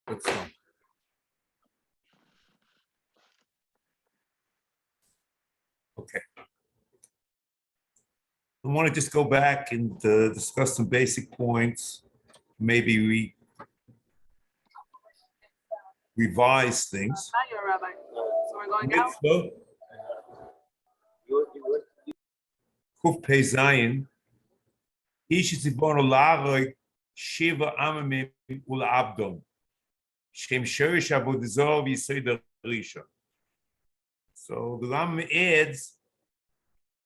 Let's go. Okay. I want to just go back and discuss some basic points. Maybe we revise things. Not your rabbi. So we're going out. Mitzvah, Kuf Pei Zayin, Ish Tzibon Ola'aroi, Shiva Amamim Ula'abdom, Shem Sherish Avodizor V'Yisod Risha. So the Ram adds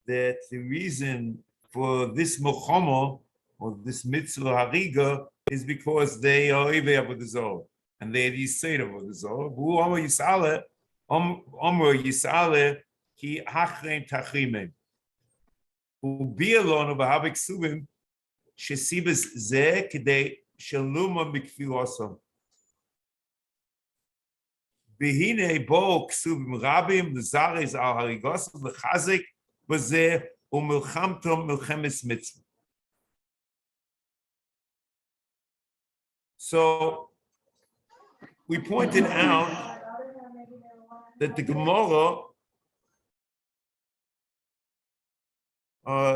that the reason for this Mochomo, or this Mitzvah Hariga, is because they are Ive Avodizor, and they are the Yisod Avodizor. Who Omer Yisale, Ki Hachreim Tachrimim. וביאלון ובהבק סובים שסיבס זה כדי שלומה מכפילוסו. והנה בואו כסובים רבים לזרז על הריגוסו לחזק בזה ומלחמתו מלחמס מצווה. So we pointed out that the Gemara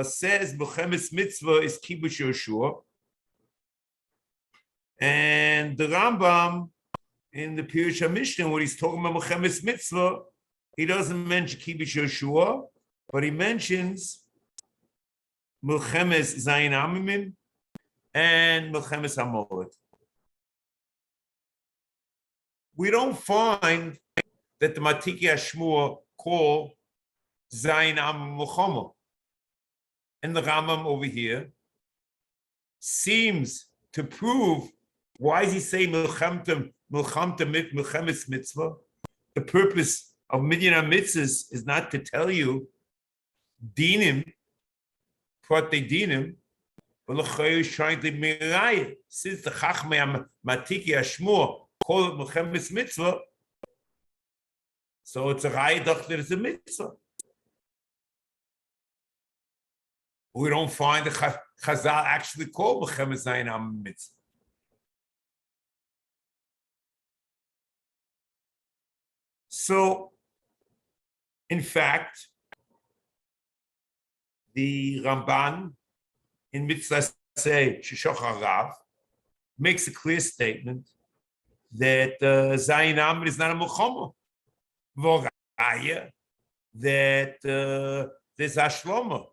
says Mechemes Mitzvah is Kibush Yoshua, and the Rambam in the Pirush HaMishnah, when he's talking about Mechemes Mitzvah, he doesn't mention Kibush Yoshua, but he mentions Mechemes Zayin Amimim and Mechemes Hamolet. We don't find that the Matiki Hashmua call Zayin Amim Mechomo. And the Rambam over here seems to prove, why is he saying Milchemes Mitzvah? The purpose of Midyan Mitzvahs is not to tell you dinim, prate dinim, but l'chayr is trying to miraya. Since the Chachmei Matiki Hashmua call it Milchemes Mitzvah, so it's a rayah that it's a mitzvah. We don't find the Chazal actually called Mechemes Zayin Amim Mitzvah. So, in fact, the Ramban in Mitzvos Sheshochar Rav makes a clear statement that Zayin Amim is not a Mechomo. V'oraya that there's Hashlomo.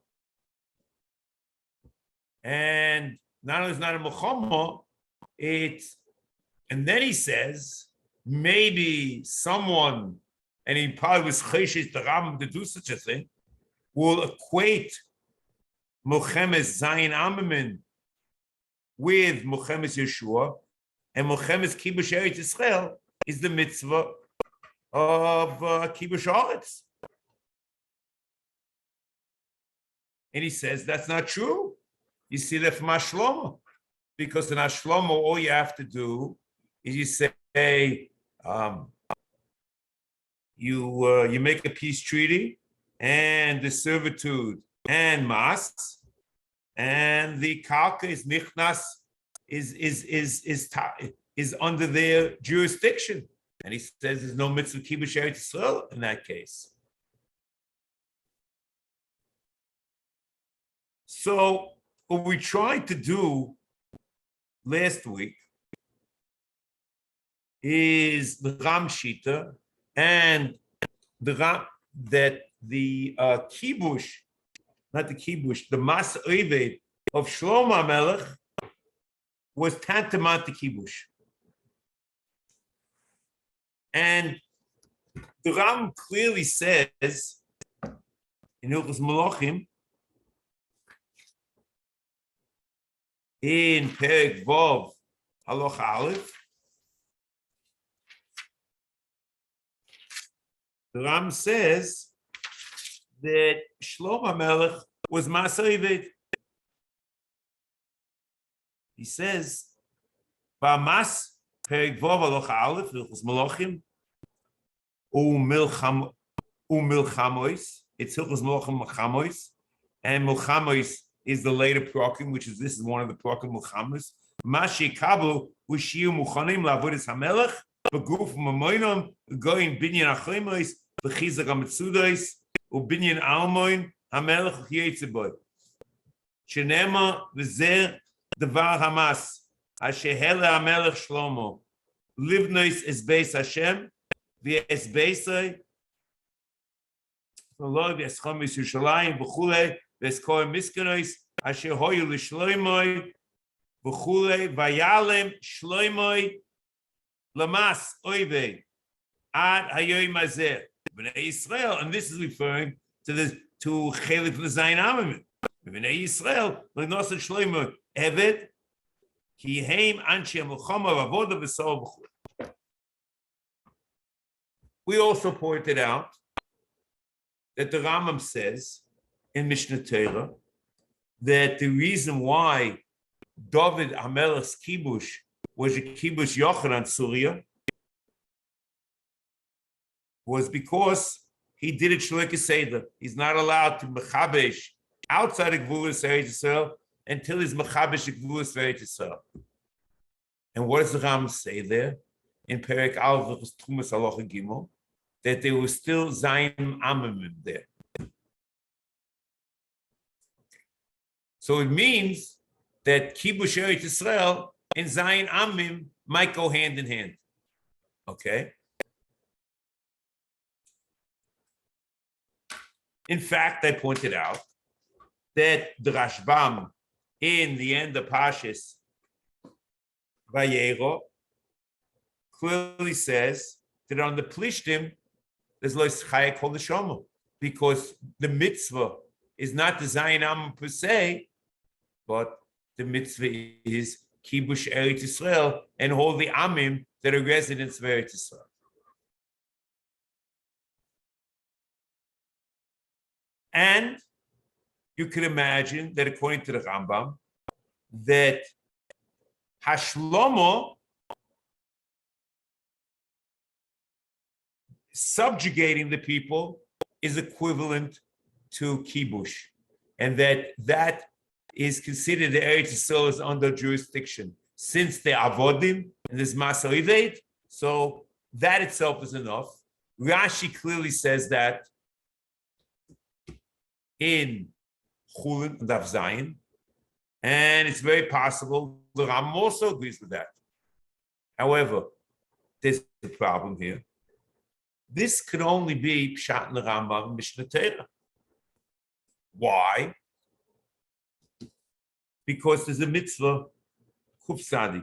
And not only is not a Mechomo, and then he says, maybe someone, and he probably was Cheshish the Rambam to do such a thing, will equate Mechemes Zayin Amim with Mechemes Yeshua, and Mechemes Kibush Eretz Yisrael is the mitzvah of Kibush Haaretz. And he says that's not true. You see that from Ashlomo, because in Ashlomo, all you have to do is you say, you make a peace treaty and the servitude and mas, and the kalka is nichnas is under their jurisdiction, and he says there's no mitzvah kibush eretz Yisrael in that case. So what we tried to do last week is the Ram Shita and the Ram that the kibush, not the kibush, the mas oved of Shlomo HaMelech was tantamount to kibush. And the Ram clearly says in Hilchos Malachim, in Perek Vov Halacha Aleph, the Ram says that Shlomo HaMelech was Mas Oved. He says, Ba'mas Perek Vov Halacha Aleph, Hilchos Malachim, Milchamois. It's Hilchos Malachim Milchamois, and Milchamois is the later Prokim, this is one of the Prokim Milchamois. Mashi Kabu, Ushiu Muchanim, Lavodas Hamelech, Beguf Mamoinum, going Binyan Achimois, Bechizak Amitsudois, Ubinyan Almoin, Hamelech Yetzeboy. Shenema, Vizer, Devar Hamas, Ashehele Hamelech Shlomo, Livnois is Beis Hashem, Vies Beisai, Lord, Vies Chomis Yushalayim, Bechule, Vies Koim Miskenois, Ashehoyu Lishloimoi, Bechule, Vayalem, Shloimoi, Lamas, Oive, Ad Hayoim Azeh, Bnei Yisrael, and this is referring to Chelif L'Zayin Amimim. Bnei Yisrael, L'Nosan Shloimoi, Eved, Ki Heim Anshe Melchama Avoda V'Sol Bechule. We also pointed out that the Rambam says in Mishnah Torah that the reason why David HaMelech's kibush was a kibush Yochanan Surya was because he did it shloike seder. He's not allowed to mechabesh outside of Gvulas Eretz Yisrael until he's mechabesh Gvulas Eretz Yisrael. And what does the Rambam say there in Perek Aleph Tumas Halacha Gimel? That there was still Zayin Amimim there. So it means that Kibush Eretz Yisrael and Zayin Amim might go hand in hand. Okay? In fact, I pointed out that the Rashbam in the end of Pashas Vayero clearly says that on the Plishtim, there's Lo Chaya Kol Neshama, because the mitzvah is not the Zayin Amim per se, but the mitzvah is Kibush Eretz Yisrael and all the Amim that are residents of Eretz Yisrael. And you can imagine that according to the Rambam, that Hashlomo, subjugating the people, is equivalent to kibush, and that is considered the Eretz Yisrael is under jurisdiction since they're avodim and there's masa'ivet. So that itself is enough. Rashi clearly says that in Chulin and Daf Zayin, and it's very possible the Rambam also agrees with that. However, there's a problem here. This could only be Pshat in the Rambam Mishnah Torah. Why? Because there's a mitzvah Kuf Sadi.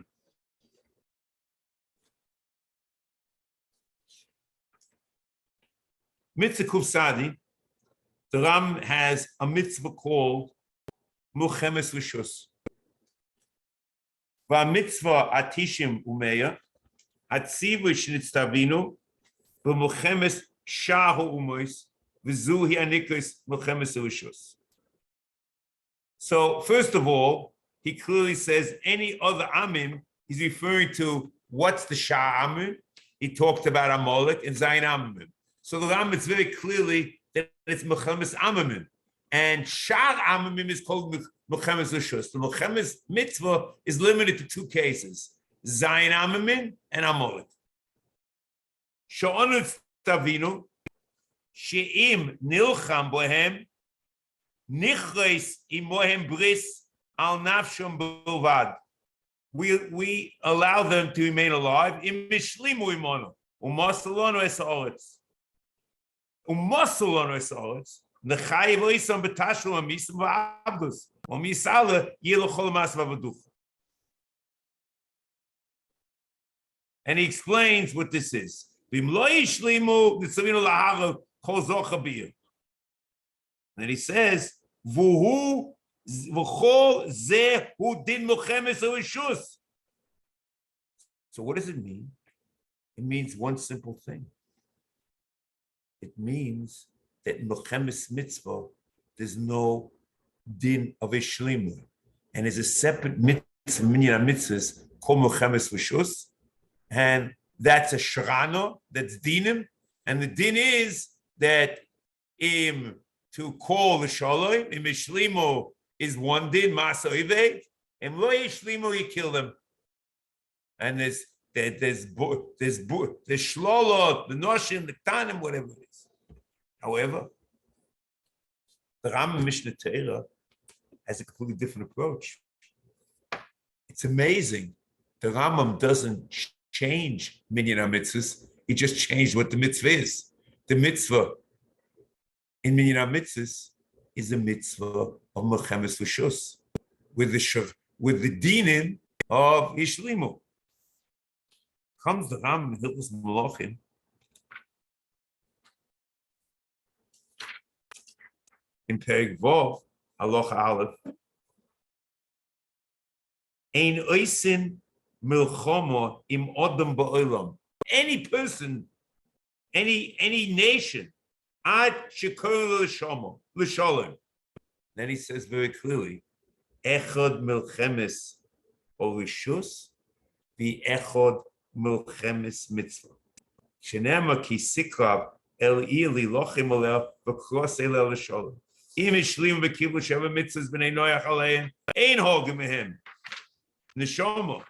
Mitzvah Kuf Sadi, the Ram has a mitzvah called Muchemes Rishus. Va mitzvah atishim umeya, atzivu shnitztavinu, v'muchemes shahu umois, v'zuhi anikos muchemes Rishus. So first of all, he clearly says any other amim, he's referring to what's the shah amim. He talked about Amalek and Zayin amim. So the Ram, it's very clearly that it's Mechemes Amimim. And Shar Amimim is called Mechemes Rishus. The Mechemes mitzvah is limited to two cases, Zayin Amimim and Amalek. Sha'onu Tavinu, She'im Nilcham Bohem, Nichreis Imohem Bris Al Nafshom Bilvad. We allow them to remain alive. Im Mishlimu Imono, Umasalonu Es Haaretz. Umasalonu Es Haaretz. Nechayev Oisam B'Tashlu Amisam V'Abdus. Umisala Yelo Chol Mas V'Avaduch. And he explains what this is. And then he says, Vuhu v'chol zeh hu din mochemes rishus. So what does it mean? It means one simple thing. It means that in mochemes mitzvah, there's no din of a shlimu. And there's a separate mitzvah, minyan mitzvahs, called mochemes rishus. And that's a shrano, that's dinim. And the din is that to call the shalom, im shlimu, is one din, masa ived, And lo yishlimu, you kill them. And there's shlolot, the noshim, the tanim, whatever it is. However, the Rambam Mishnah Torah has a completely different approach. It's amazing. The Rambam doesn't change minyan mitzvahs. He just changed what the mitzvah is. The mitzvah in minyan mitzvahs is a mitzvah of melchemes l'shus with the dinim of ishlimu. Comes the Rambam in Hilchos Malachim. In Perek Vov, Halacha Aleph, Ein oisin milchama im odom ba'olam. Any person, any nation, ad shekol l'shalom. Then he says very clearly, echad milchemes orishus, the echad milchemes mitzvah. Shenema ki sikrav el ili lochim aleh v'kros el l'shalom. Im ishlim v'kivu sheva mitzvahs b'nei noyach aleim, ein hogim mehem. Neshama,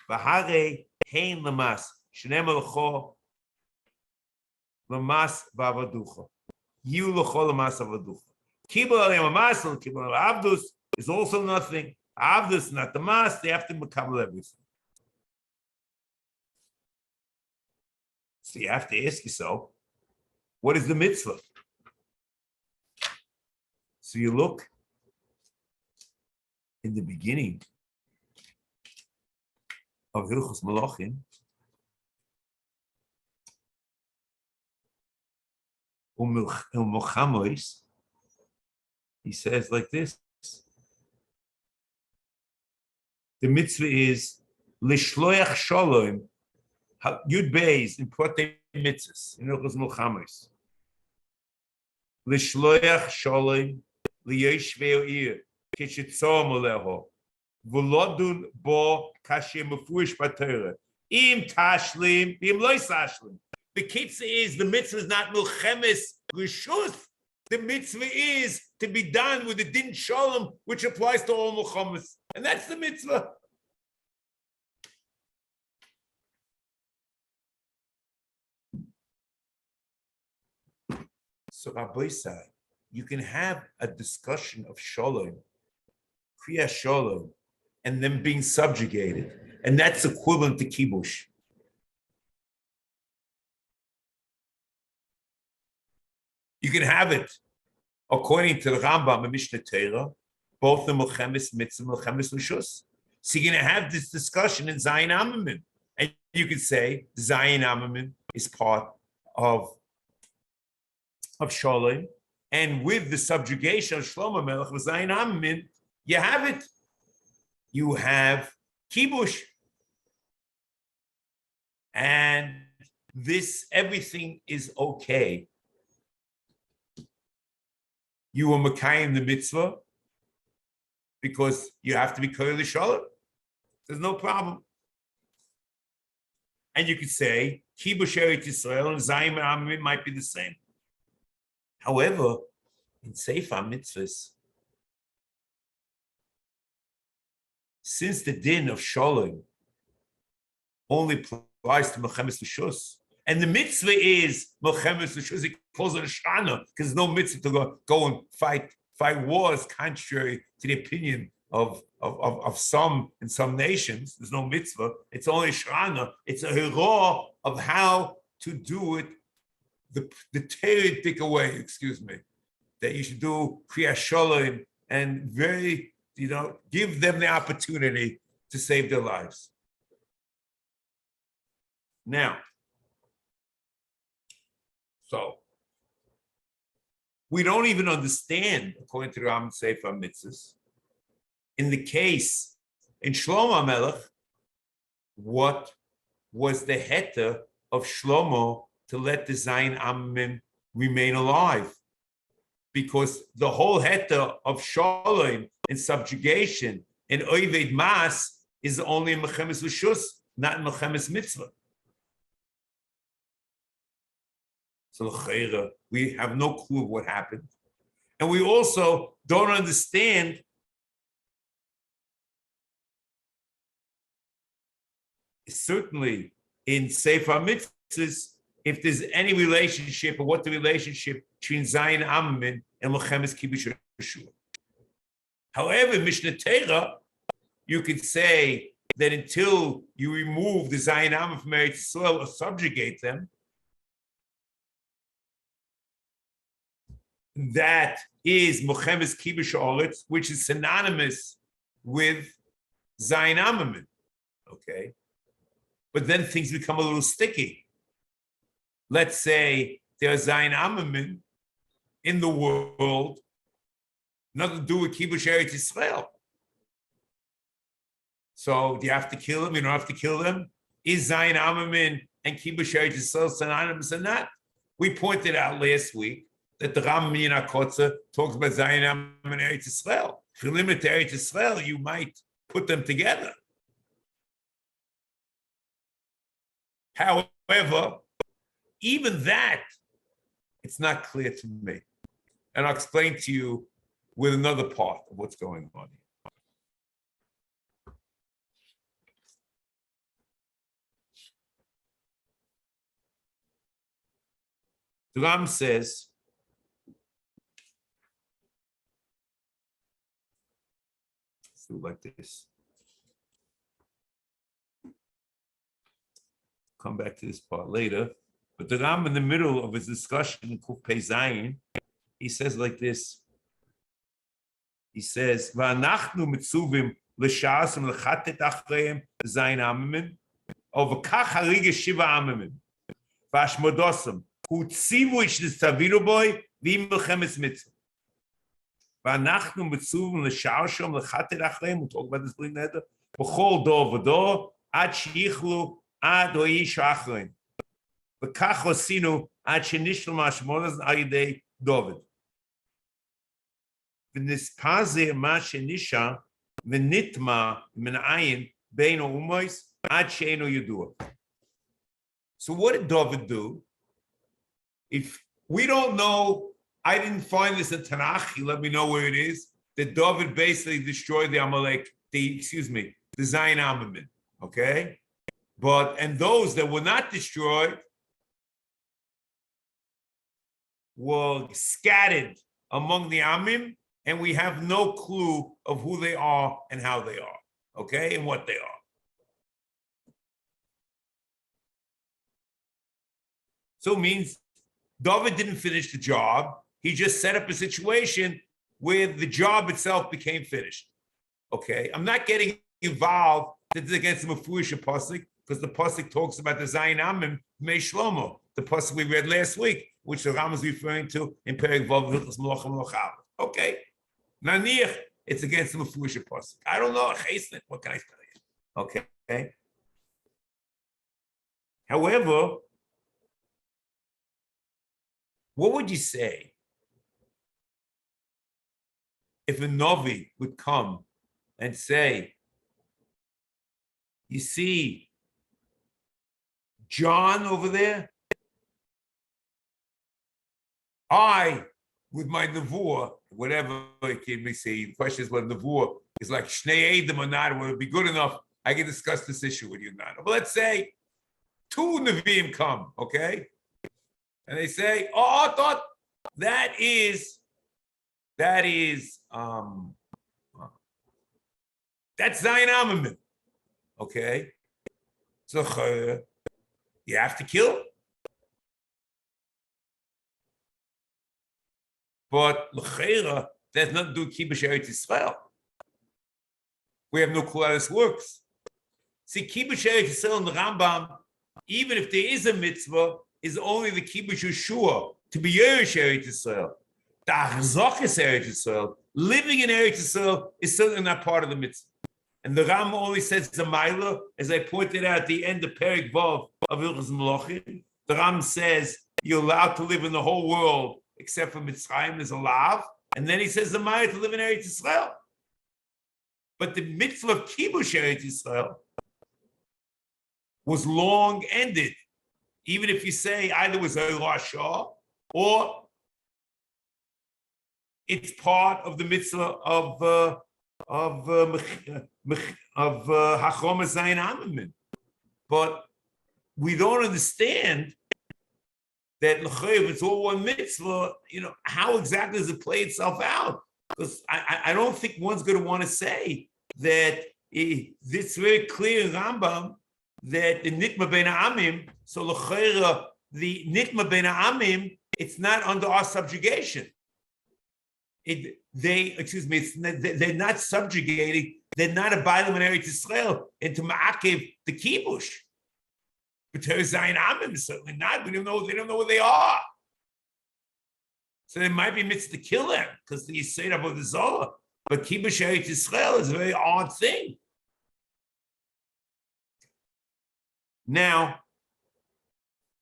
v'harei hein lamas, shenema l'cho lamas v'avaducha. You l'cho lamas avaducha. Kibul aleim lamas, kibul aleim avdus is also nothing. Avdus, not the mas, they have to makabel everything. So you have to ask yourself, what is the mitzvah? So you look in the beginning of Hilchos Malachim, U'Melchamois, he says like this: the mitzvah is Lishloach Shalom, Yud Beis in Protei Mitzvos in Hilchos Melchamois. Lishloach Shalom liYoshvei Ir kishitzom aleho v'lodun bo kashem mefurish b'Torah im tashlim im loy tashlim. The kitzah is the mitzvah is not milchemes rishus. The mitzvah is to be done with the din shalom, which applies to all milchemes, and that's the mitzvah. So Rabbi said, you can have a discussion of shalom, kriya shalom, and then being subjugated, and that's equivalent to kibush. You can have it according to the Rambam and Mishnah Torah, both the Melchemes Mitzvah, Melchemes L'shus. So you're going to have this discussion in Zayin Amamim, and you can say Zayin Amamim is part of Shalom, and with the subjugation of Shlomo Melech with Zayin Amamim, you have it. You have kibush, and this everything is okay. You are Makayim the mitzvah because you have to be Koil Shalom. There's no problem. And you could say kibush Eretz Yisrael and Zayin Amamim might be the same. However, in Sefer Mitzvos, since the din of Shalom only applies to Melchemes L'shus, and the mitzvah is Melchemes L'shus, it calls it a shana, because there's no mitzvah to go and fight wars contrary to the opinion of some in some nations. There's no mitzvah. It's only shana. It's a hira of how to do it the theoretic way, that you should do kriya shalom and very, give them the opportunity to save their lives. Now, so we don't even understand, according to the Rambam Sefer Mitzvos, in the case in Shlomo Melech, what was the heter of Shlomo to let the Zayin Amamim remain alive, because the whole heter of Shalom and subjugation and Oived Mas is only in Melchemes L'shus, not in Melchemes Mitzvah. So we have no clue of what happened, and we also don't understand certainly in Sefer HaMitzvos, if there's any relationship, or what the relationship between Zayin Amamin and Mechemes Kibush Shiur. However, Mishnah Torah, you could say that until you remove the Zayin Amamin from Eretz Yisrael or subjugate them, that is Mechemes Kibush Oretz, which is synonymous with Zayin Amamin. Okay, but then things become a little sticky. Let's say there's Zayin Amamin in the world, nothing to do with Kibush Eretz Yisrael. So do you have to kill them? You don't have to kill them? Is Zayin Amamin and Kibush Eretz Yisrael synonymous or not? We pointed out last week that the Ram Min HaKotzer talks about Zayin Amamin and Eretz Yisrael. If you limit to Eretz Yisrael, you might put them together. However, even that, it's not clear to me. And I'll explain to you with another part of what's going on here. The Ram says, let's do it like this. Come back to this part later. But the Ram, in the middle of his discussion in Kuf Pei Zayin, he says like this. He says, "Va'anachnu mitzuvim l'sha'asim l'chatet achreim zayin amamin, ov'kach harige shiva amamin, v'ashmodosam hutzivu ishnistaviru boy v'im melchemes mitzvah. Va'anachnu mitzuvim l'sha'asim l'chatet achreim." We'll talk about this later. B'chol dor v'dor ad sheyichlu ad oish achreim. V'kach osinu ad shenishlu ma'ashmodas al yidei David. V'nispaze ma shenisha v'nitma min ayin beino umois ad she'eno yudua. So what did David do? If we don't know, I didn't find this in Tanakh. He let me know where it is. That David basically destroyed the Amalek, the Zayin Amamin. Okay, and those that were not destroyed were scattered among the Amim, and we have no clue of who they are and how they are, okay, and what they are. So it means David didn't finish the job. He just set up a situation where the job itself became finished. Okay, I'm not getting involved that it's against the Mefurish Pasuk, because the Pasuk talks about the Zayin Amim, Mei Shlomo, the Pasuk we read last week, which the Ram is referring to in Perek Vav Hilchos Melachim Melachim. Okay, Naniach, it's against the Mefurish Pasuk. I don't know, what can I tell you? Okay. However, what would you say if a Novi would come and say, you see John over there? I, with my nevuah, whatever it may say, the question is whether nevuah is like Shnei Eidim or not, would it be good enough? I can discuss this issue with you now. But let's say 2 Nevi'im come, okay? And they say, I thought that's Zayin Amamin, okay? So you have to kill. But l'cheira, there's nothing to do with Kibush Eretz Yisrael. We have no clue how this works. See, Kibush Eretz Yisrael and the Rambam, even if there is a mitzvah, is only the Kibush Yeshua, to be Yerush Eretz Yisrael. The Achzachas Eretz Yisrael, living in Eretz Yisrael, is certainly not part of the mitzvah. And the Rambam only says Zemaila, as I pointed out at the end of Perek Vav of Hilchos Melachim. The Rambam says you're allowed to live in the whole world except for Mitzrayim is allowed. And then he says Zemaila to live in Eretz Yisrael. But the mitzvah of Kibush Eretz Yisrael was long ended. Even if you say either it was a Rasha or it's part of the mitzvah of Hachrom Zayin Amamin. but we don't understand that if it's all one mitzvah, how exactly does it play itself out? Because I don't think one's going to want to say that it's very clear in Rambam that the Nikma Bein Amim, so l'chayra, the Nikma Bein Amim, it's not under our subjugation. They're not subjugating, they're not abiding in Eretz Yisrael into Ma'akev, the Kibush. But Zayin Amim, certainly not. They don't know where they are. So there might be mitzvah to kill them because you say that about the Zohar. But Kibush Eretz Yisrael is a very odd thing. Now,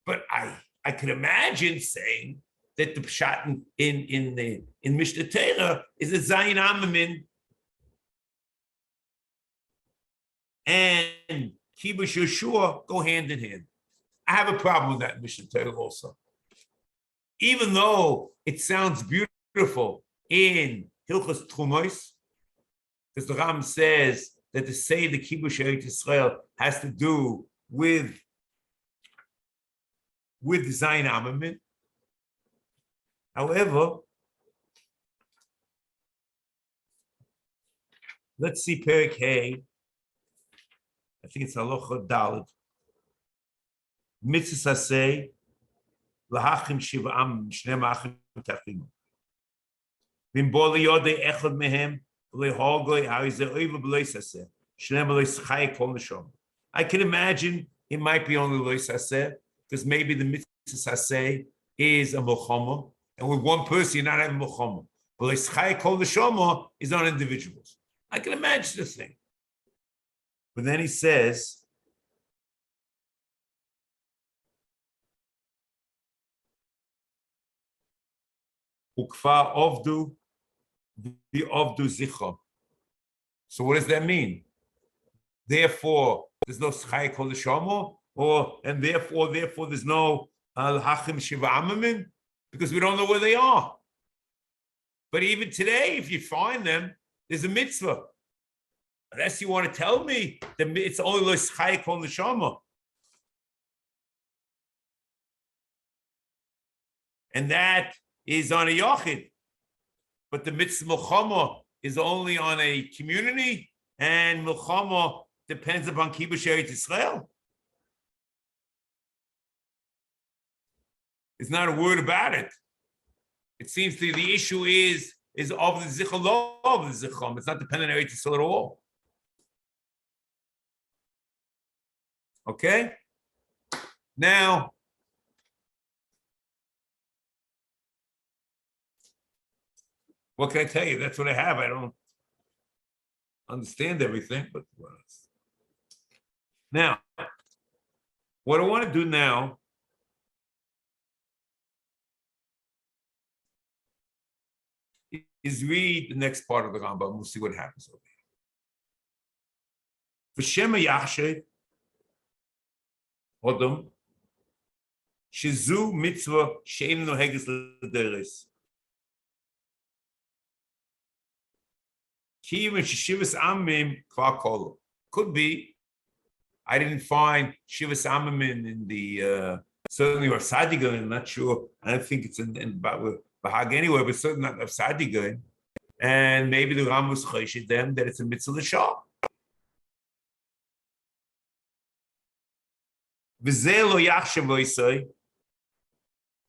but I could imagine saying that the pshat in Mishnah Torah is a Zayin Amamin and Kibush Yeshua go hand in hand. I have a problem with that in Mishnah Torah also. Even though it sounds beautiful in Hilchos Trumos, because the Ram says that to say the Kibush Eretz Yisrael has to do with Zayin Amamin. However, let's see Perek Hey. I think it's Halacha Dalet. Mitzvos Aseh lahachim shiva am shnei ma'achim tachim. V'im bo liyodei echad mehem lehogoi ha'izeh oiva b'lois aseh shnei b'lois chai kol neshom. I can imagine it might be only lois aseh because maybe the Mitzvos Aseh is a milchama, and with one person you're not having milchama. But lois chai kol neshom is on individuals. I can imagine this thing. But then he says, Ukfa ovdu the ovdu zicha. So what does that mean? Therefore, there's no schai kol neshama, and therefore there's no hachim shiva amamin, because we don't know where they are. But even today, if you find them, there's a mitzvah. Unless you want to tell me that it's only lo schai kol neshama. And that is on a yochid. But the mitzvah milchama is only on a community, and milchama depends upon kibush Eretz Yisrael. It's not a word about it. It seems to be the issue is of the zichah, law of the zichah. It's not dependent on Eretz Yisrael at all. Okay? Now, what can I tell you? That's what I have. I don't understand everything, but now, what I want to do now is read the next part of the Rambam. We'll see what happens over here. V'shema yachshe Odom shizu mitzvah she'im noheges l'deres. Could be. I didn't find Shivas Amim in the certainly or Sadigan. I'm not sure. I don't think it's in Bahag anywhere, but certainly not of Sadigan. And maybe the Ram was chayshid them that it's a mitzvah l'shah. V'zeh lo yachshav lo'isay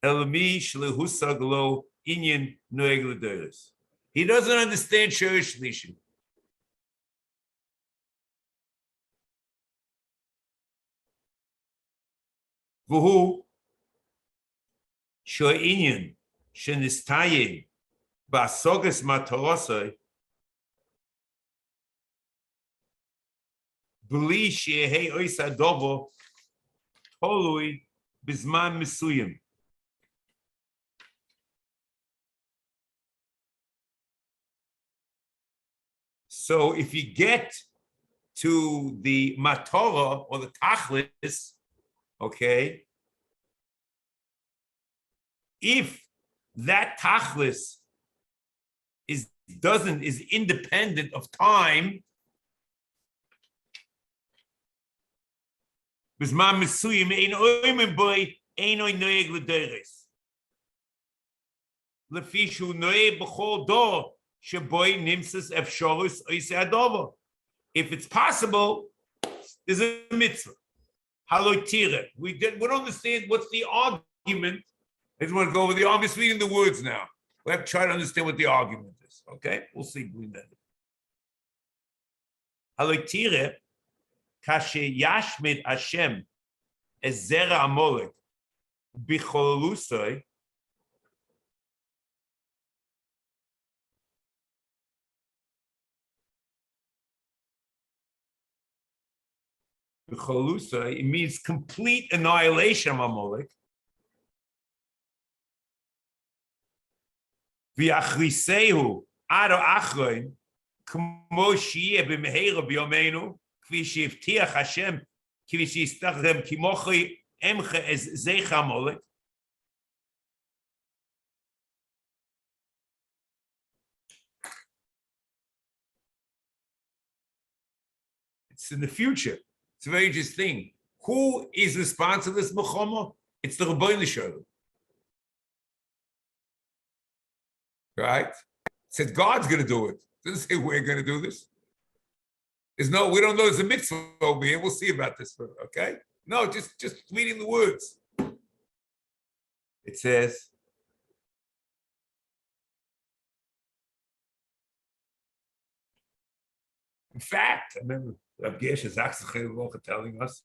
el mi shlehusag lo inyan noeg l'deres. He doesn't understand Shurish Shlishi. V'hu sho'inyan shenistayim ba'soges matorosai b'li she'ehei ois adobo tolui bizman mesuyim. So if you get to the matorah or the tachlis, okay, if that tachlis is independent of time, Bisman Mesuyim ein oimen boy ein oy noeg l'deires. Lefishu noeg b'chol do sheboy nimsus efshorus oise adovo. If it's possible, there's a mitzvah. Halotire. We don't understand what's the argument. I just want to go over the. I'm just reading the words now. We have to try to understand what the argument is. Okay, we'll see. Halotire kashe yashmid Hashem ezera amolek bicholusoi. It means complete annihilation of Amalek. V'achrisehu ado achroin k'mo shiyeh b'meheira b'yomeinu k'vi shivtiach Hashem k'vi shistachem k'mochi emche ez zeich Amalek. It's in the future. It's a very interesting thing. Who is responsible for this Milchama? It's the Rebbeinu Shalom. Right? It says God's going to do it. It doesn't say we're going to do this. We don't know there's a mitzvah over here. We'll see about this. Okay? No, just reading the words. It says, in fact, I remember Rabbi Geshe Zachzach telling us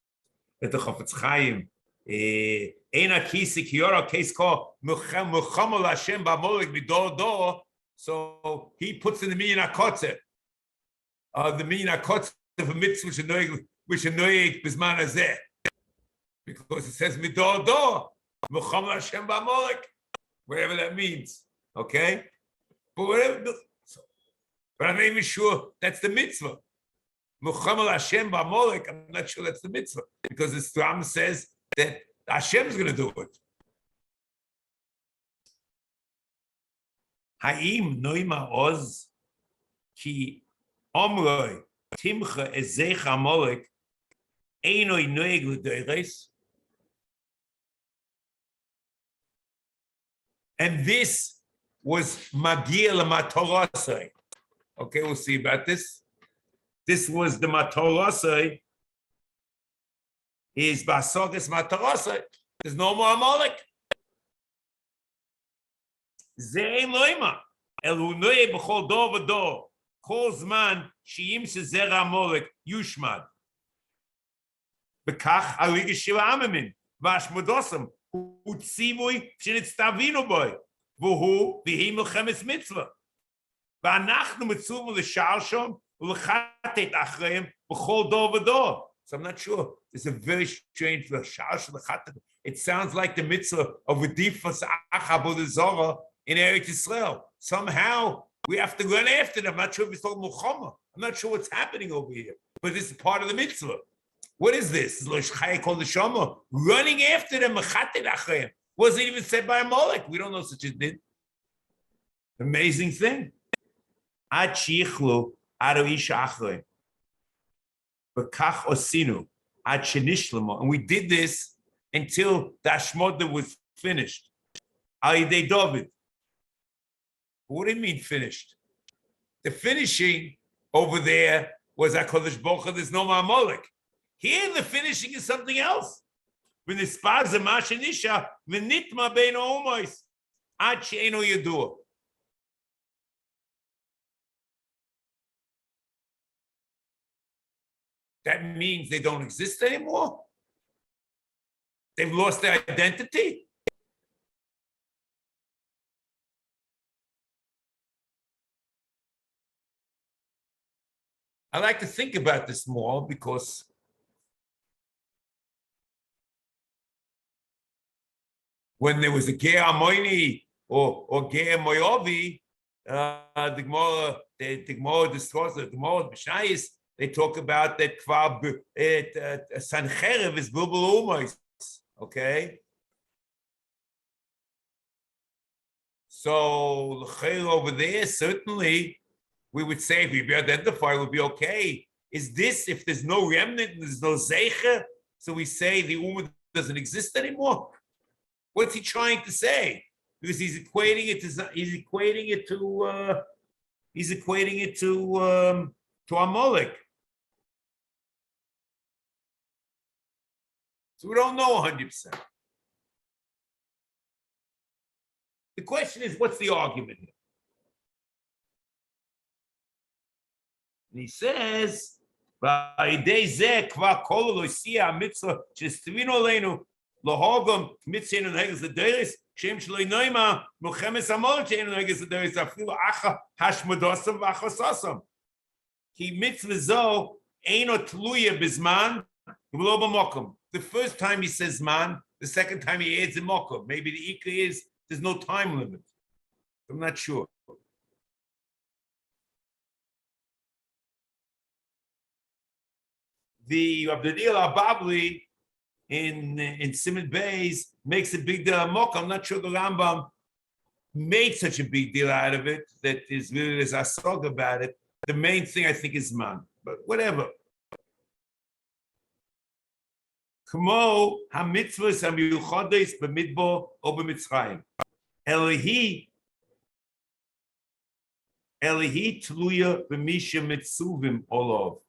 that the Chofetz Chaim Eina Kisi Kiyora case called Muchammel Hashem Ba'Molek B'Dor Dor. So he puts in the Minyan HaKotzer, the Minyan HaKotzer of a mitzvah which are noeg Bizman Hazeh, because it says Midor Dor Muchammel Hashem Ba'Molek, whatever that means. Okay, but whatever. But I'm not even sure that's the mitzvah. Muchammel Hashem Ba'Molek, I'm not sure that's the mitzvah, because the Stram says that Hashem is going to do it. Ha'im noima oz ki omroi timcha ezech Amalek einoi noeg l'deires. And this was magia l'matorosai. Okay, we'll see about this. This was the matorosai. Is basogas matorosai. There's no more Amalek. Ze'ein loima. Elu noe b'chol dor v'dor. Kol zman she'im shezera Amalek yushmad. B'kach haliga shiva amamin. V'ashmodosam. Utzivui shenitztavinu boy. V'hu v'hi milchemes mitzvah. V'anachnu mitzuvu l'shar shom u'lechatet achreim b'chol dor v'dor. So I'm not sure. It's a very strange. It sounds like the mitzvah of Redifas Achabod Zorah in Eretz Yisrael. Somehow we have to run after them. I'm not sure if it's called Muhammad. I'm not sure what's happening over here. But this is part of the mitzvah. What is this? Running after them. Wasn't even said by a Molech. We don't know such a thing. Amazing thing. And we did this until the Ashmoda was finished. Alidei David. What do you mean finished? The finishing over there was HaKadosh Baruch Hu, there's no Ma'amalek. Here the finishing is something else. V'nispaza ma'shenisha v'nitma beino umois ad she'eno yadua. That means they don't exist anymore. They've lost their identity. I like to think about this more because when there was a Ger Amoini or Ger Moyovi, the Gemara discusses, the Gemara B'Shayis, they talk about that Sancherev is Bilbul Umos. Okay? So over there, certainly, we would say if we identify, it would be okay. Is this, if there's no remnant, there's no Zeicher, So we say the Ummah doesn't exist anymore. What's he trying to say? Because he's equating it to Amalek. So we don't know 100%. The question is, what's the argument here? And he says, the first time he says man, the second time he adds a mokum. Maybe the ikra is there's no time limit. I'm not sure. The Abdul Babli in Simon Bays makes a big deal of mokum. I'm not sure the Rambam made such a big deal out of it that is really as I talk about it. The main thing I think is man, but whatever. Kmo HaMitzvos HaMiyuchades b'Midbar or b'Mitzrayim. Elihi tluya b'misha mitzuvim olov.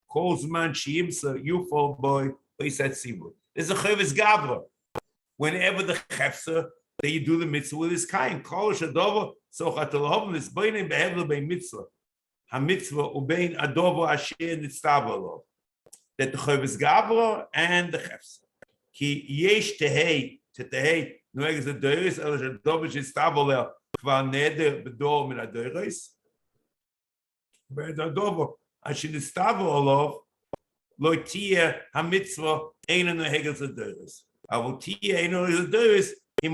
Kol zman she'imsa yufol boy b'isat tzibur. There's a Chovos Gavra. Whenever the chefsa that you do the mitzvah with his kain. Kol shadover sochat olav nisbeinim behevla bein mitzvah. HaMitzvah ubein adovo asher nitztav olov. That the Chovos Gavra and the chefsa. Ki yesh tehei noeges the doris el shadover nitztav olov kvar neder bedor min adoris. But adovo asher nitztav olov lo tia HaMitzvah eina noeges the doris. Avol tia eina noeges the doris. If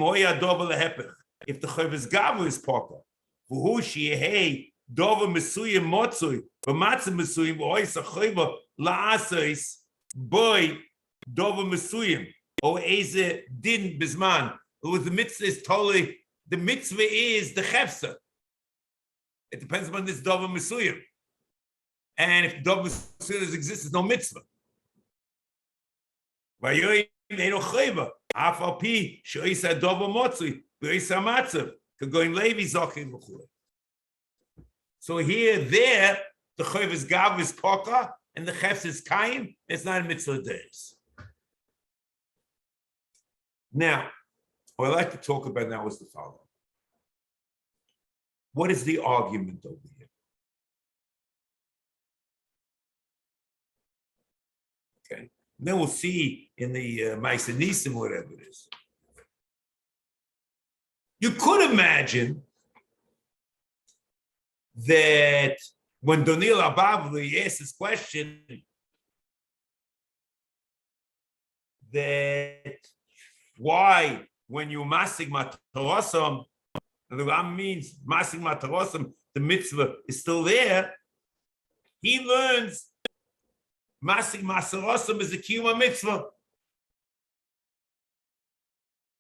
the Chovos Gavra is poker, who she hey dover mesuyim motzui, but matzah mesuyim ois a chayva laasos boy dover mesuyim or eze din bisman. Who the mitzvah is totally the mitzvah is the chefsa. It depends upon this dover mesuyim, and if dover mesuyim exists, there's no mitzvah. Vayoyim eino chayva. Afalpi shoisa dover motzui beisa matzav kagoim levi zochim v'chulei. So here, there, the Chovos Gavra is poka and the chefs is kaim. It's not a mitzvah days. Now, what I'd like to talk about now is the following. What is the argument over here? Okay. Then we'll see in the Ma'aseh Nisim, whatever it is. You could imagine that when Donil Abavli asked this question, that why, when you masig matarosam, the Ram means masig matarosam, the mitzvah is still there, he learns masig matarosam is a kiyum mitzvah.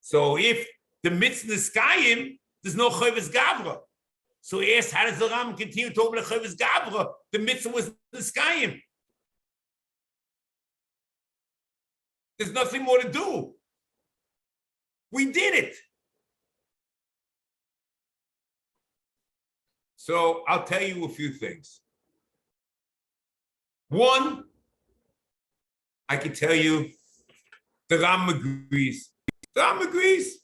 So if the mitzvah is kayim, there's no Chovos Gavra. So he asked, how does the Ram continue to open the Chovos Gavra? The mitzvah was the skayim. There's nothing more to do. We did it. So I'll tell you a few things. One, I can tell you, the Ram agrees. The Ram agrees.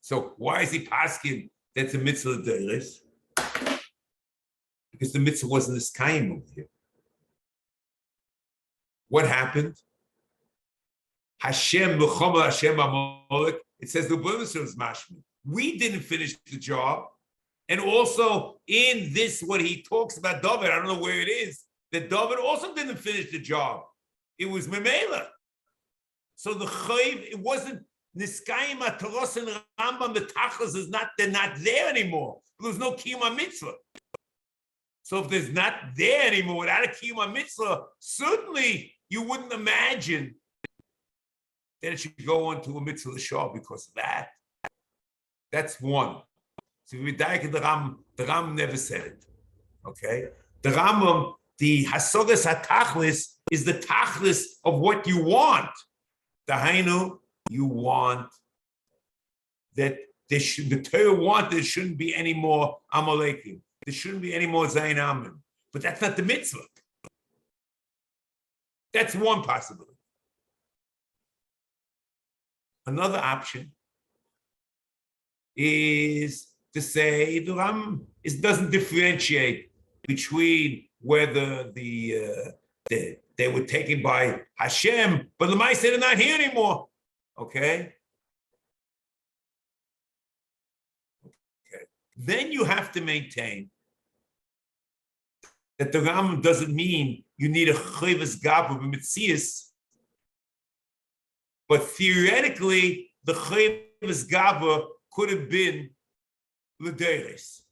So why is he paskin that's a mitzvah d'oros? Because the mitzvah wasn't this kaim over here. What happened? Hashem l'chomer Hashem Amalek. It says the B'nai was mashmi. We didn't finish the job, and also in this, what he talks about David, I don't know where it is, that David also didn't finish the job. It was Memela. So the chayv, it wasn't. Niskayim Ataros and Rambam, the Tachlis is not, they're not there anymore. There's no Kiyum Mitzvah. So if there's not there anymore without a Kiyum Mitzvah, certainly you wouldn't imagine that it should go on to a Mitzvah L'Shah because of that. That's one. So if we die, the Ram never said it. Okay? The Rambam, the Hasogas HaTachlis is the Tachlis of what you want. The Hainu, you want that the Torah want there shouldn't be any more Amalekim. There shouldn't be any more Zayin Amin. But that's not the mitzvah. That's one possibility. Another option is to say the Rambam doesn't differentiate between whether they were taken by Hashem, but the Ma'aseh are not here anymore. Okay? Then you have to maintain that the Rambam doesn't mean you need a chayvus gavur b'mitzias, but theoretically the chayvus gavur could have been l'deires,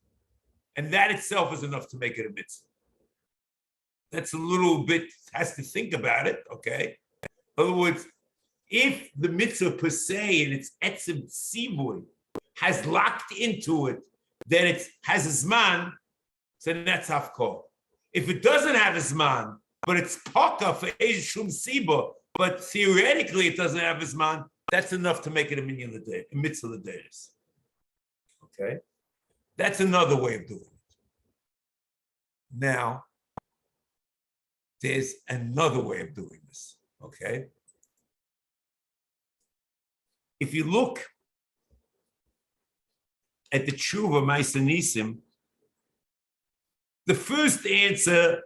and that itself is enough to make it a mitzvah. That's a little bit, has to think about it, okay? In other words, if the mitzvah per se in its etzem tzivui has locked into it that it has a zman, so that's hafkor. If it doesn't have a zman, but it's paka for eish shum siba, but theoretically it doesn't have a zman, that's enough to make it a minyan l'deis, a mitzvah l'deis. Okay? That's another way of doing it. Now, there's another way of doing this, okay? If you look at the tshuva Ma'aseh Nisim, the first answer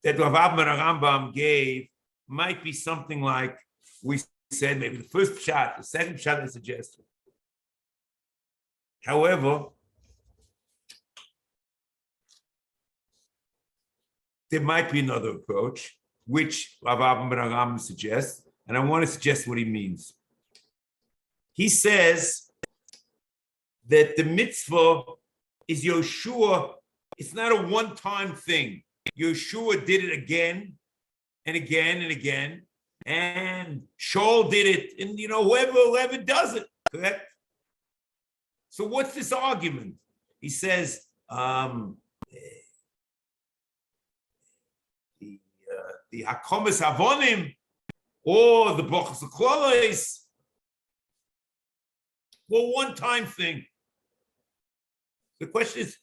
that Rav Abba Rambam gave might be something like we said, maybe the first shot, the second shot I suggested. However, there might be another approach, which Rav Abba Rambam suggests, and I want to suggest what he means. He says that the mitzvah is Yoshua. It's not a one-time thing. Yoshua did it again and again and again, and Shaul did it, and whoever does it, correct? So what's this argument? He says the Hakomas Avonim or the Brachos HaKlolos were one-time thing. The question is,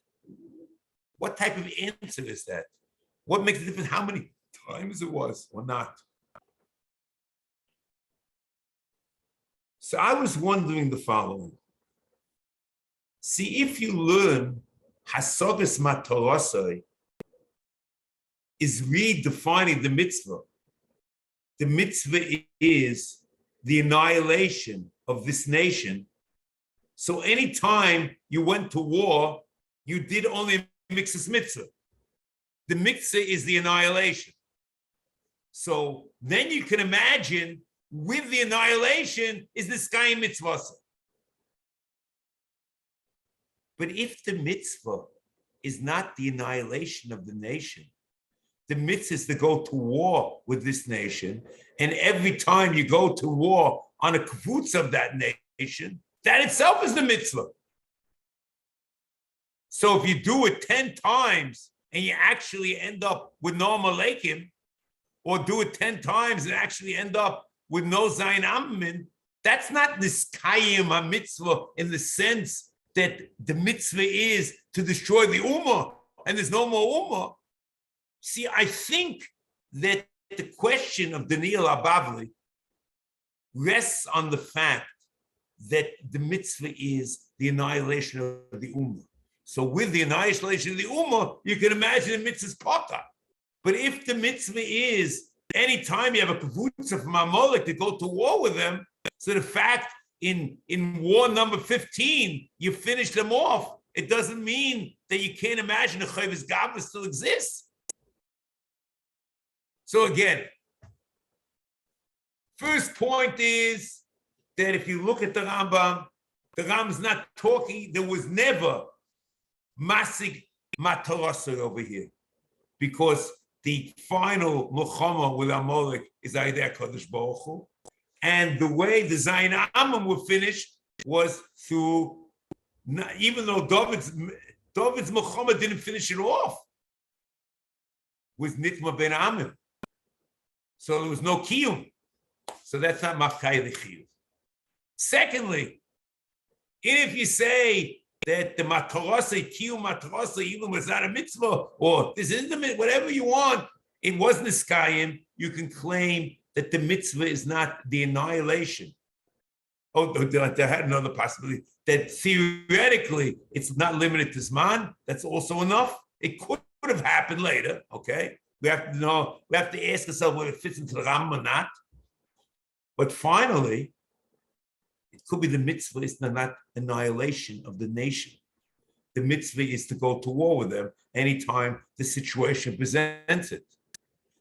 what type of answer is that? What makes a difference how many times it was or not? So I was wondering the following. See, if you learn Hasogas Matorosai is redefining the mitzvah. The mitzvah is the annihilation of this nation. So anytime you went to war, you did only Mixus mitzvah. The mitzvah is the annihilation. So then you can imagine with the annihilation is the sky in Mitzvos. But if the mitzvah is not the annihilation of the nation, the mitzvah is to go to war with this nation, and every time you go to war on a kavutz of that nation, that itself is the mitzvah. So if you do it 10 times and you actually end up with no Amalekim, or do it 10 times and actually end up with no Zayin Amin, that's not Niskayim HaMitzvah in the sense that the mitzvah is to destroy the Ummah and there's no more Ummah. See, I think that the question of Daniel Abavli rests on the fact that the mitzvah is the annihilation of the Ummah. So with the annihilation of the Ummah, you can imagine the mitzvah is pata. But if the mitzvah is anytime you have a kavutza from Amalek to go to war with them, so the fact in war number 15, you finish them off, it doesn't mean that you can't imagine the Chayvus Gavra still exists. So again, first point is that if you look at the Rambam is not talking, there was never Masig Matarasa over here, because the final Muhammad with Amalek is Aydei HaKadosh Baruch Hu. And the way the Zayin Amam were finished was through, even though David's Muhammad didn't finish it off, was nitma ben amim. So there was no kiyum. So that's not mafkai the chiyuv. Secondly, if you say that the matarasa, kiyum matarasa, even was not a mitzvah, or this isn't the mitzvah, whatever you want, it wasn't a skayim, you can claim that the mitzvah is not the annihilation. Oh, they had another possibility, that theoretically it's not limited to Zman. That's also enough. It could have happened later, okay? We have to know, we have to ask ourselves whether it fits into the Rambam or not. But finally, it could be the mitzvah is not annihilation of the nation. The mitzvah is to go to war with them anytime the situation presents it.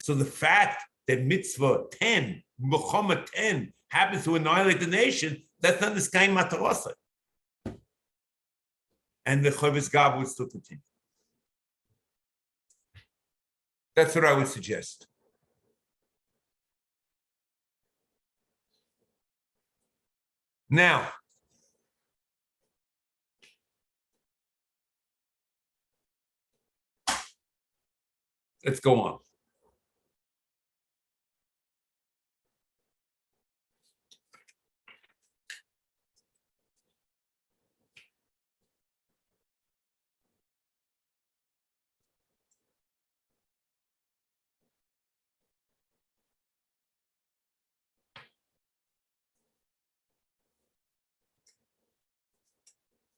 So the fact that mitzvah 10, Muhammad 10, happens to annihilate the nation, that's not the sky matarasa. And the Chavis Gab would still continue. That's what I would suggest. Now, let's go on.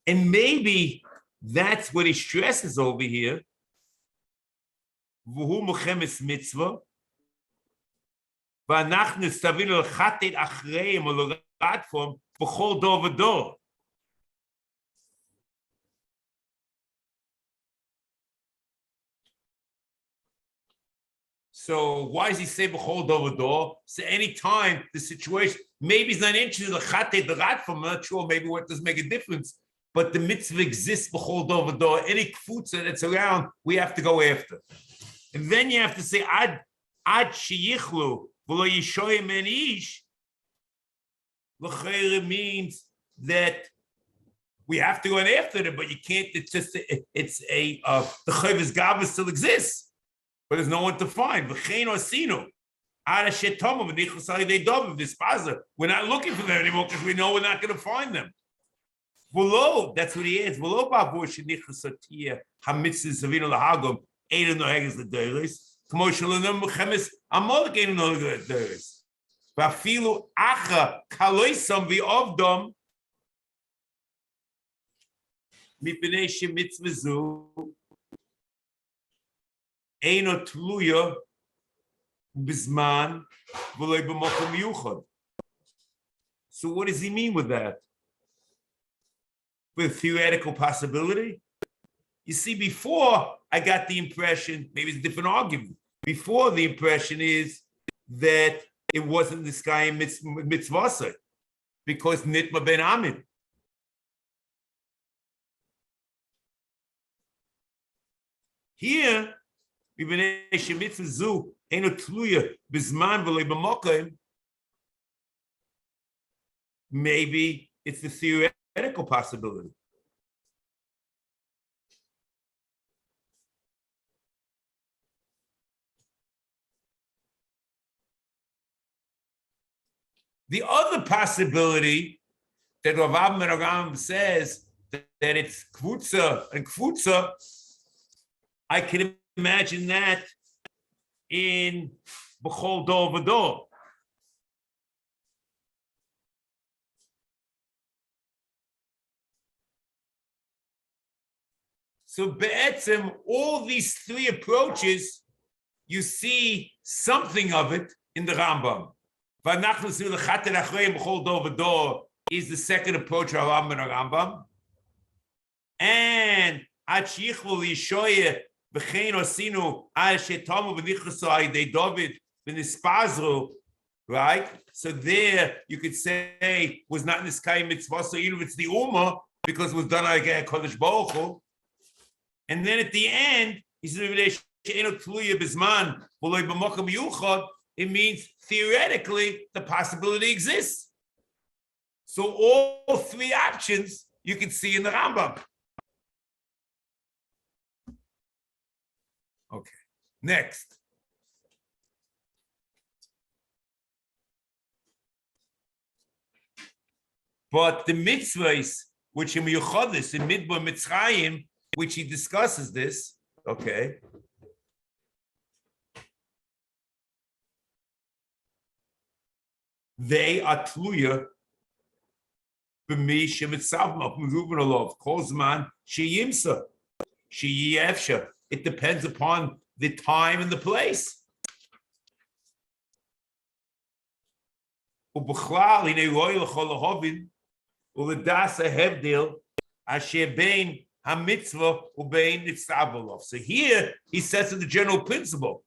And maybe that's what he stresses over here. V'hu mochemes mitzvah. V'anachnu stavinu l'chatet achreim or l'ratfom b'chol dor v'dor. So why does he say b'chol dor v'dor? So anytime the situation, maybe he's not interested in l'chatet the ratfom. I'm not sure. Maybe what does make a difference. But the mitzvah exists b'chol dor v'dor. Any kfutza that's around, we have to go after. And then you have to say ad sheyichlu v'lo yishoyim en ish. L'chayre means that we have to go after them, but you can't. It's just it's a the chayvus gava still exists, but there's no one to find. V'chein osinu ad shetomu v'nichus alidei dov v'dispaza. We're not looking for them anymore because we know we're not going to find them. V'lo, that's what he adds. V'lo ba'avur shenichus atiyah HaMitzvos zavinu lahagom eidu noheges l'deiros. K'mo shalonim b'chemes amolik eidu noheges l'deiros. V'afilu acha kaloisam v'ovdom mipnei shemitzvah zu eino tluya b'zman v'lo b'mokom yuchad. So what does he mean with that? With theoretical possibility? You see, before I got the impression, maybe it's a different argument. Before the impression is that it wasn't this guy in Mitzvos because Nitma ben Amid. Here, maybe it's the theoretical possibility. The other possibility that Rav Avram says that it's kvutza and kvutza, I can imagine that in B'chol Dor V'Dor. So be'etzem, all these three approaches, you see something of it in the Rambam. Is the second approach of Rambam. And right? So there you could say was not in the sky mitzvah, so even if it's the Ummah, because it was done like a Kodesh Baruch Hu. And then at the end, he says, it means theoretically the possibility exists. So all three options you can see in the Rambam. Okay. Next. But the mitzvahs, which in Yuchodis, in Midbar Mitzrayim, which he discusses this, okay. They are tluya b'mi shemitzavma moving along. Kozman sheyimsa sheyefsha. It depends upon the time and the place. Ubechlal inei roy l'chol lahovin uledas ahevdil asher bein HaMitzvah ubein nitzavolov. So here he says in the general principle.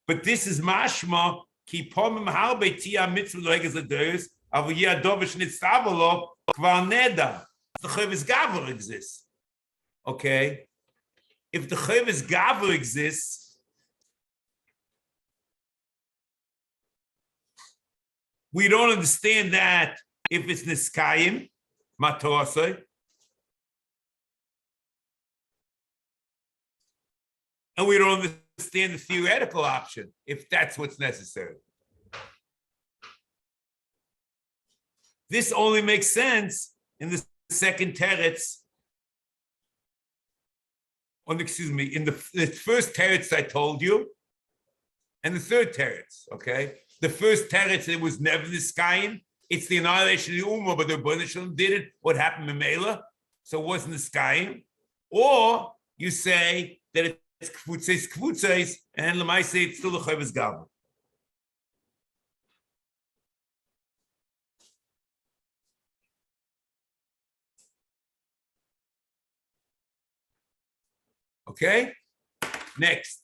But this is mashma ki pomim harbe tia mitzvah loheges aderes avu yadovish nitzavolov kvar neda. The Chavis Gavur exists. Okay? If the Chavis Gavur exists, we don't understand that if it's Niskayim, Matorasai, and we don't understand the theoretical option, if that's what's necessary. This only makes sense in the second teretz, in the first teretz I told you, and the third teretz, okay? The first teretz, it was never the Skayim. It's the annihilation of the Ummah, but the Rebbeinu Shalom did it. What happened in Mela? So it wasn't the Skayim. Or you say that it's kvutzes, and Lamaiseh, it's still the Chavis Gavur. Okay? Next.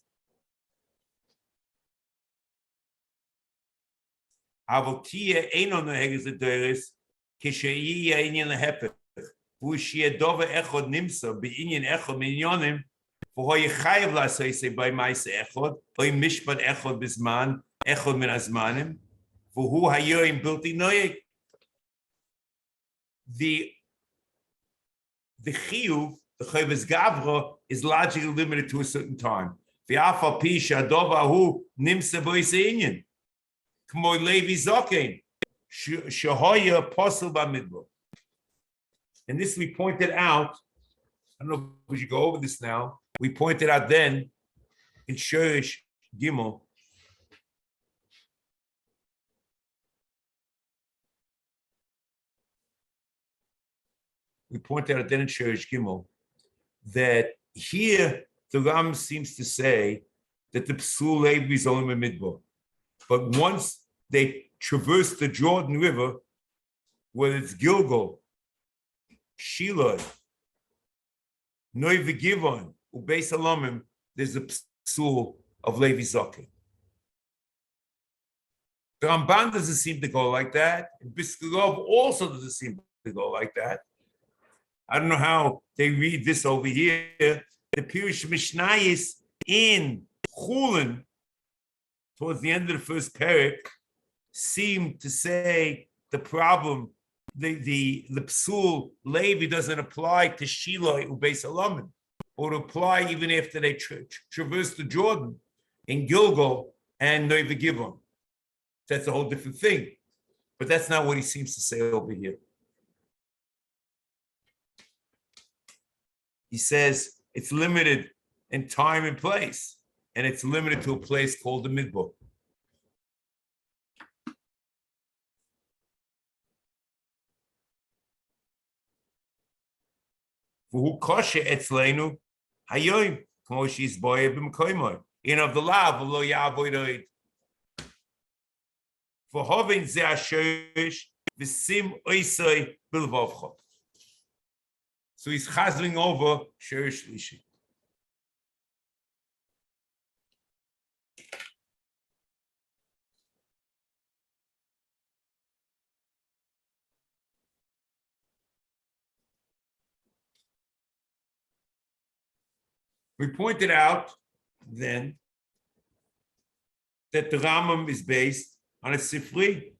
Avotia eino noheges aderes kisheyiya inyan lehepech v'ushiyah dova echod nimsa b'inyan echod minyonim v'hoy chayav la'aseh by ma'aseh echod hoy mishpat echod b'zman echod min azmanim v'hu hayoyim bilti noyeg. The chiyuv, the Chavis Gavra, is logically limited to a certain time. V'afal pi sh'adova hu nimsa b'oiseh inyan. K'mo Levi Zokein, shehoya posel b'midbar. And this we pointed out. I don't know if we should go over this now. We pointed out then in Shurish Gimel. We pointed out then in Shurish Gimel that here the Ram seems to say that the Psul Levi is only b'midbar. But once they traverse the Jordan River, whether it's Gilgal, Shiur, Noi V'Givon, Ubeis Alomim, there's a psul of Levi Zokin. The Ramban doesn't seem to go like that. And Biskarov also doesn't seem to go like that. I don't know how they read this over here. The Pirush Mishnayis in Chulin, towards the end of the first parak, seem to say the problem, the psul Levi doesn't apply to Shiloh Ubeis Alomim, or to apply even after they traverse the Jordan in Gilgal and Noi V'Givon. That's a whole different thing. But that's not what he seems to say over here. He says it's limited in time and place, and it's limited to a place called the Midbar. V'hu kosher etzleinu hayoim k'mo she'izboyer b'mkoymor. In of the law v'lo ya'avoid. V'hovin ze ha'shorish v'sim oisoi bilvavcha. So he's chazling over shorish lishi. We pointed out then that the Rambam is based on a Sifri.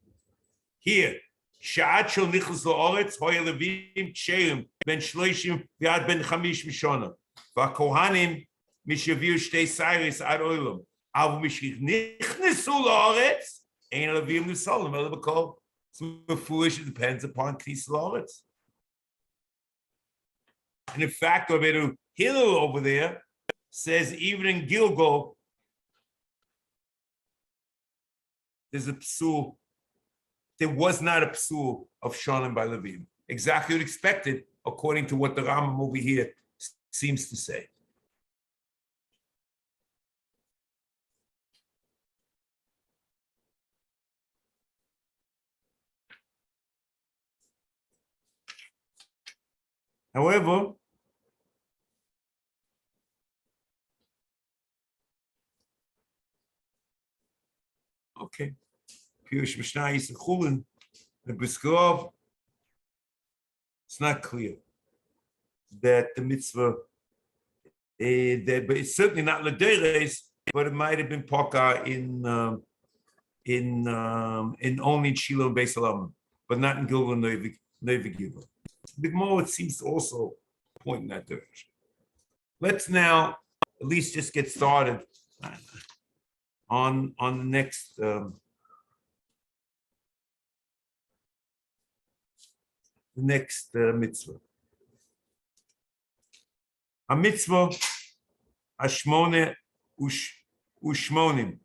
Here, שעד של נכנס לאורץ, הויה לווים כשרים, בין 30 ועד בין 5 משונה. והכהנים, מי שהביאו 2 סיירס עד עולם. אבל מי שנכנסו לאורץ, אין לווים לסולם, אלא בכל. So foolish, it depends upon Knis Loretz. And in fact, Rabbeinu Hillel over there says even in Gilgal, there's a psul. There was not a psul of Shonim by Levim. Exactly what expected, according to what the Rambam over here seems to say. However, okay, Pirush Mishnah Yisachulin, the Briskov, it's not clear that the mitzvah, but it's certainly not Lederes, but it might have been Poka in only in Shiloh and Beis Halam, but not in Gilgal Neve Gilgal. The Gemara, it seems to also point in that direction. Let's now at least just get started on the next mitzvah. A mitzvah ashmone ushmonim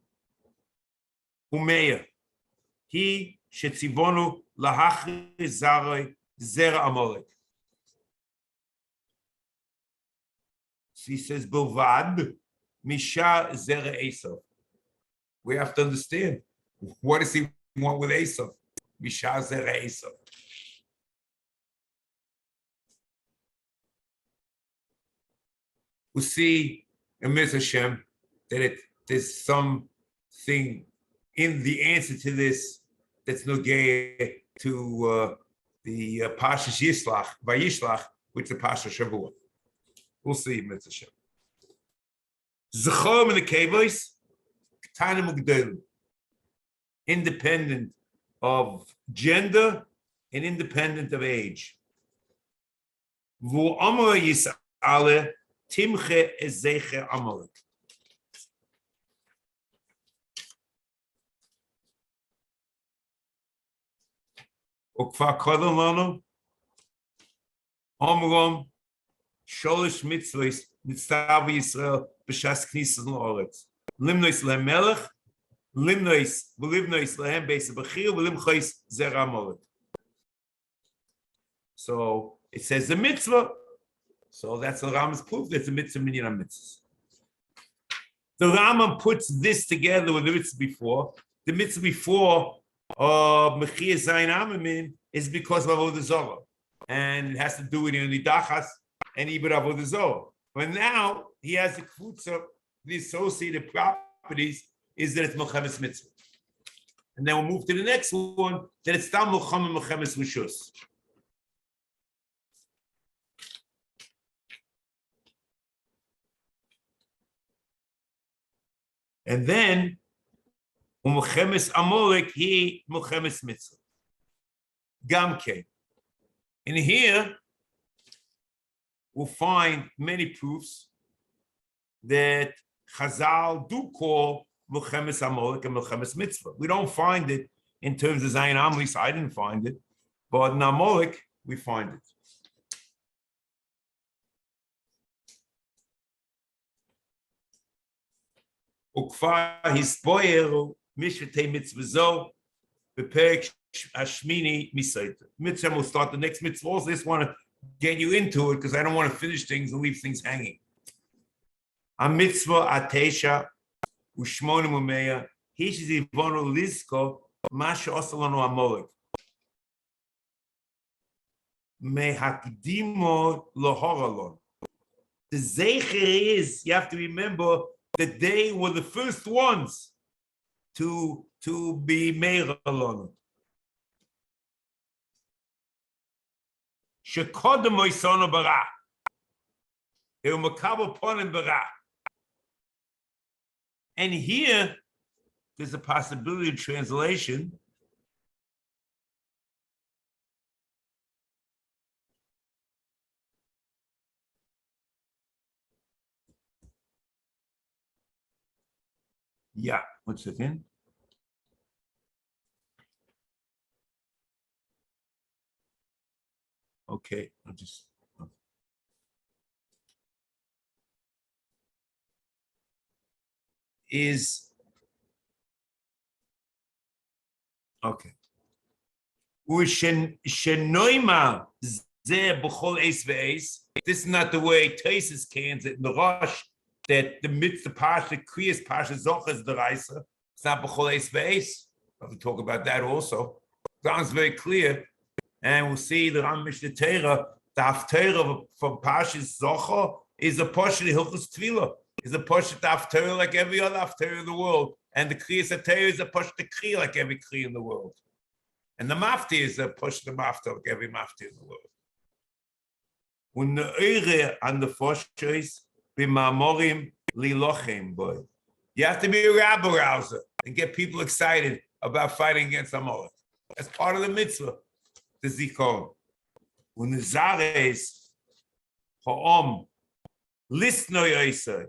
umeya he shetzivonu lahachri zaroi zera amolek. He says bilvad misha zera Aseh. We have to understand, what does he want with Aseh? Misha zera Aseh. We see in Mitzvah Hashem that there's something in the answer to this that's no gay to the Pasha Yishlach, Vayishlach, which is the Pasha Shavua. We'll see Mitzvah Hashem. Zechom in the Kavos, Ktanim Ugdelim, independent of gender and independent of age. Vu Amar Yisale Timche Ezeche Amalek. Ukva Kodem Lanu Omrom Sholish Mitzvos Mitzvah Yisrael B'Shas Knisas L'Oretz Limnois Lehem Melech Limnois V'Livnois Lehem Beis B'Chir V'Limchois Zer Amalek. So it says the mitzvah. So that's the Rambam's proof. That's a mitzvah minyan mitzvahs. The Rambam puts this together with the mitzvah before. The mitzvah before Mechiyah Zayin Amamin is because of Avodah Zorah, and it has to do with Nidachas and Ibad Avodah Zorah. But now he has the kvutza, the associated properties is that it's Milchemes Mitzvah, and then we'll move to the next one that it's Tam Milchemes Rishus. And then, Milchemes Amalek, he Milchemes Mitzvah. Gamke. And here, we'll find many proofs that Chazal do call Milchemes Amalek and Milchemes Mitzvah. We don't find it in terms of Zayin Am, at least I didn't find it, but in Amalek, we find it. Ukfa hispoyer mishvete mitzvazo beperek ashmini misaita. Mitzvah will start the next mitzvah. I just want to get you into it because I don't want to finish things and leave things hanging. A mitzvah atesha ushmonim umeya hish zivonu lisko masha osalonu amolik mehakdimo lohoralon. The zecher is, you have to remember that they were the first ones to be meir alone. Shekodem moisono bara. They were makabel ponim bara. And here, there's a possibility of translation Yeah, what's it in? Okay, I'll just. Is okay. This is not the way Taisus cans it in the rush that the mitzvah parsha, kriyas parsha zochas the raisa. It's not b'chol eis ve'eis. We'll talk about that also. Sounds very clear, and we'll see the Ram Mishnah Torah. The haftarah from parshas zocha is a portion of hilchos tefillah. Is a portion of haftarah like every other haftarah in the world, and the kriyas haftarah is a portion of kriya like every kriya in the world. And the mafti is a push the mafti like every mafti in the world. When the eire and the foshes be mamorim lilochem boy. You have to be a rabble rouser and get people excited about fighting against Amalek. That's part of the mitzvah, the zikon. When the zares ha'om listno yoisei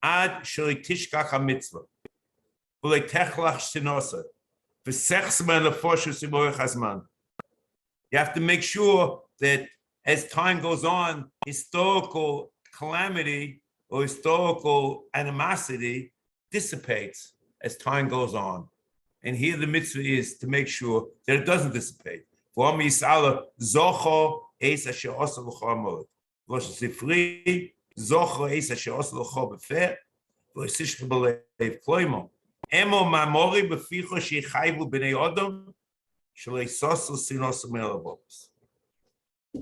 ad sheli tishkach ha-mitzvah v'lei techlach shtinosei. You have to make sure that as time goes on, historical calamity or historical animosity dissipates as time goes on. And here the mitzvah is to make sure that it doesn't dissipate. Emo mamori beficho sheichayvu b'nei odom shleisosu sinos melabos.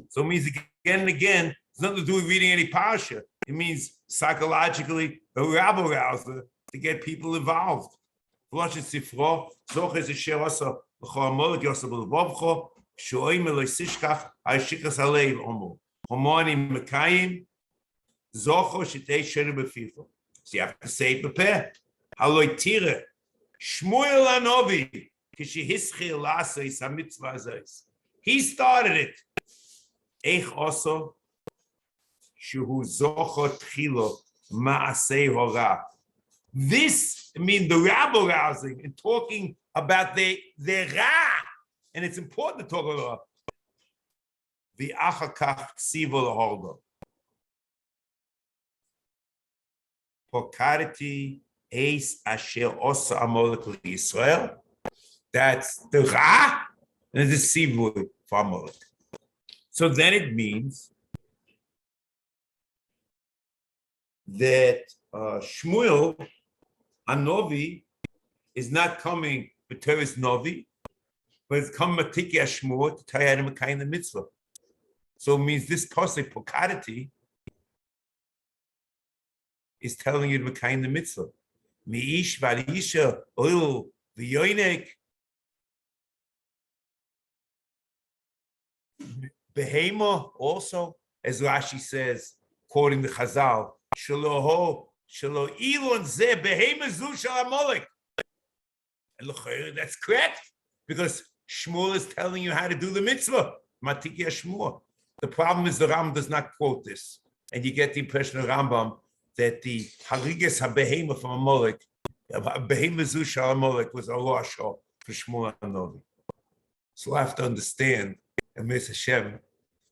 So it means again and again, it's nothing to do with reading any parsha. It means psychologically a rabble rouser to get people involved. V'losh sifro zoches esher osa l'chol amalek yosa b'levovcho shoim eloisishkach ha'shikas aleil omo homoni mekayim zocho shetei shenu beficho. So you have to say it prepare. Haloi tire, Shmuel Anovi, kishihischil laseis HaMitzvos. He started it. Eich also, shuhu zocho tchilo ma'asei hora. This, I mean, the rabble rousing and talking about their ra, and it's important to talk about the achakach ksivo l'holdo. Pokarity. Eis asher osa amalek Yisrael. That's the Ra and the Sivur for Amalek. So then it means that Shmuel Anovi is not coming b'teres Novi, but it's coming Matiki Shmuel to tell you how to make the mitzvah. So it means this pasuk Pokarity is telling you to make the mitzvah. Mi'ish v'alisha oil v'yoinek behema also, as Rashi says, quoting the Chazal, shelo ilon zeh behema zu shel Amalek. And that's correct, because Shmuel is telling you how to do the mitzvah. Matikia Shmuel. The problem is the Rambam does not quote this, and you get the impression of Rambam that the Harigas HaBehema from Amalek, Behema Zu Shel Amalek, was a lost for Shmuel Anovi. So we'll have to understand, and Mr. Hashem,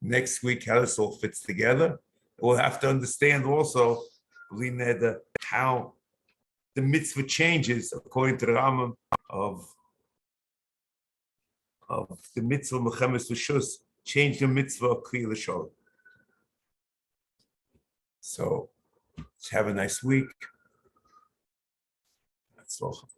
next week how this all fits together. We'll have to understand also, how the mitzvah changes according to the Rambam of the mitzvah Mechemes Rishus, change the mitzvah of Kriya L'Sholem. So, have a nice week. That's all.